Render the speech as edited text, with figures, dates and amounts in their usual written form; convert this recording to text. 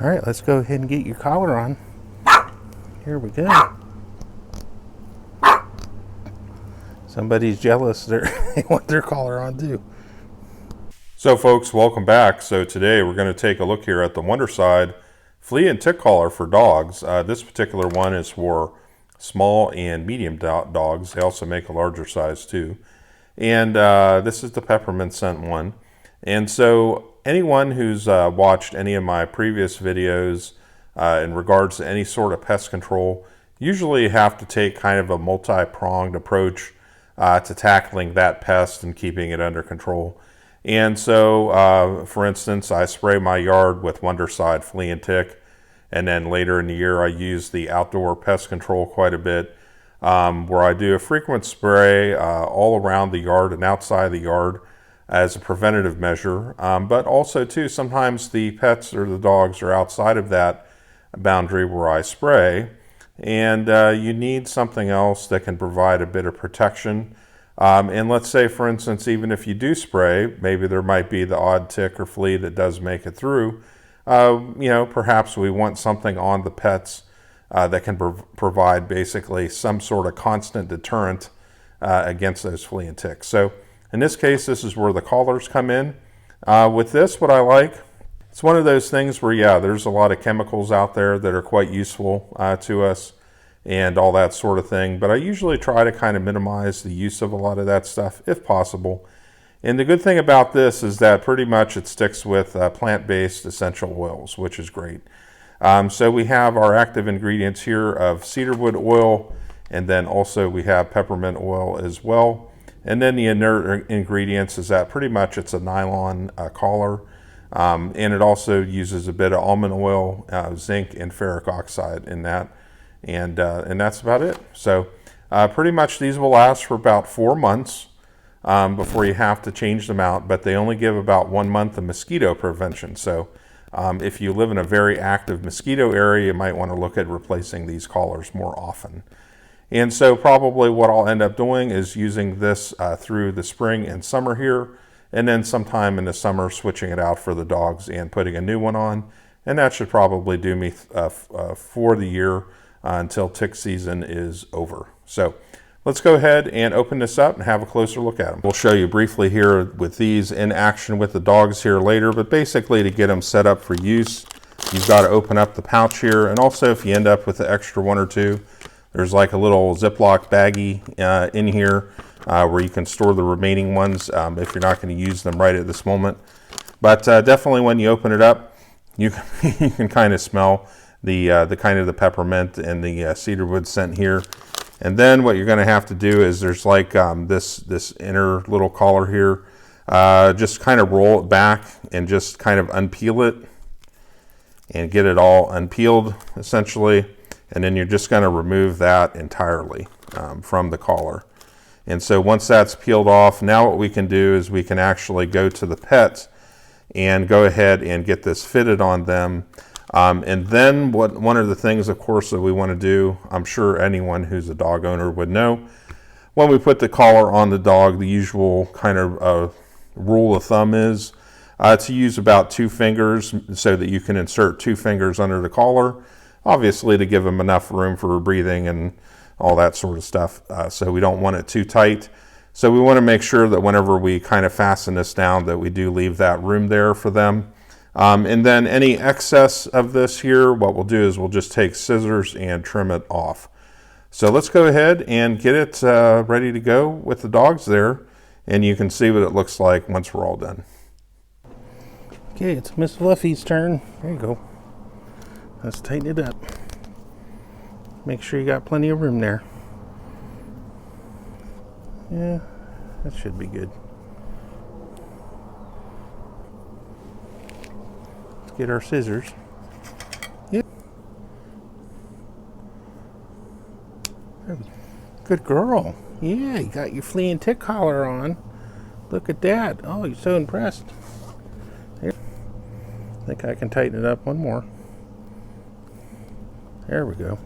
All right, let's go ahead and get your collar on. Here we go. Somebody's jealous. They want their collar on too. So folks, welcome back. So today we're going to take a look here at the Wondercide flea and tick collar for dogs. This particular one is for small and medium dogs. They also make a larger size too. And this is the peppermint scent one. And so anyone who's watched any of my previous videos in regards to any sort of pest control, usually have to take kind of a multi-pronged approach to tackling that pest and keeping it under control. And so, for instance, I spray my yard with Wondercide flea and tick, and then later in the year I use the outdoor pest control quite a bit, where I do a frequent spray all around the yard and outside the yard as a preventative measure. But also too, sometimes the pets or the dogs are outside of that boundary where I spray, and you need something else that can provide a bit of protection. And let's say, for instance, even if you do spray, maybe there might be the odd tick or flea that does make it through. Perhaps we want something on the pets that can provide basically some sort of constant deterrent against those flea and ticks. So in this case, this is where the collars come in. With this, what I like, it's one of those things where, yeah, there's a lot of chemicals out there that are quite useful to us and all that sort of thing. But I usually try to kind of minimize the use of a lot of that stuff if possible. And the good thing about this is that pretty much it sticks with plant-based essential oils, which is great. So we have our active ingredients here of cedarwood oil, and then also we have peppermint oil as well. And then the inert ingredients is that pretty much it's a nylon collar. And it also uses a bit of almond oil, zinc, and ferric oxide in that. And that's about it. So pretty much these will last for about 4 months before you have to change them out, but they only give about 1 month of mosquito prevention. So if you live in a very active mosquito area, you might want to look at replacing these collars more often. And so probably what I'll end up doing is using this through the spring and summer here, and then sometime in the summer switching it out for the dogs and putting a new one on. And that should probably do me for the year until tick season is over. So let's go ahead and open this up and have a closer look at them. We'll show you briefly here with these in action with the dogs here later, but basically to get them set up for use, you've got to open up the pouch here. And also if you end up with the extra one or two, there's like a little Ziploc baggie in here where you can store the remaining ones if you're not going to use them right at this moment. But definitely when you open it up, you can kind of smell the kind of the peppermint and the cedarwood scent here. And then what you're going to have to do is there's like this inner little collar here. Just kind of roll it back and just kind of unpeel it and get it all unpeeled essentially. And then you're just going to remove that entirely from the collar. And so once that's peeled off, now what we can do is we can actually go to the pets and go ahead and get this fitted on them. And then one of the things, of course, that we want to do, I'm sure anyone who's a dog owner would know, when we put the collar on the dog, the usual kind of rule of thumb is to use about 2 fingers so that you can insert 2 fingers under the collar, obviously to give them enough room for breathing and all that sort of stuff. So we don't want it too tight. So we want to make sure that whenever we kind of fasten this down that we do leave that room there for them. And then any excess of this here, what we'll do is we'll just take scissors and trim it off. So let's go ahead and get it ready to go with the dogs there, and you can see what it looks like once we're all done. Okay, it's Miss Fluffy's turn. There you go. Let's tighten it up. Make sure you got plenty of room there. Yeah, that should be good. Get our scissors. Yep. Good girl. Yeah, you got your flea and tick collar on. Look at that. Oh, you're so impressed. Here. I think I can tighten it up one more. There we go.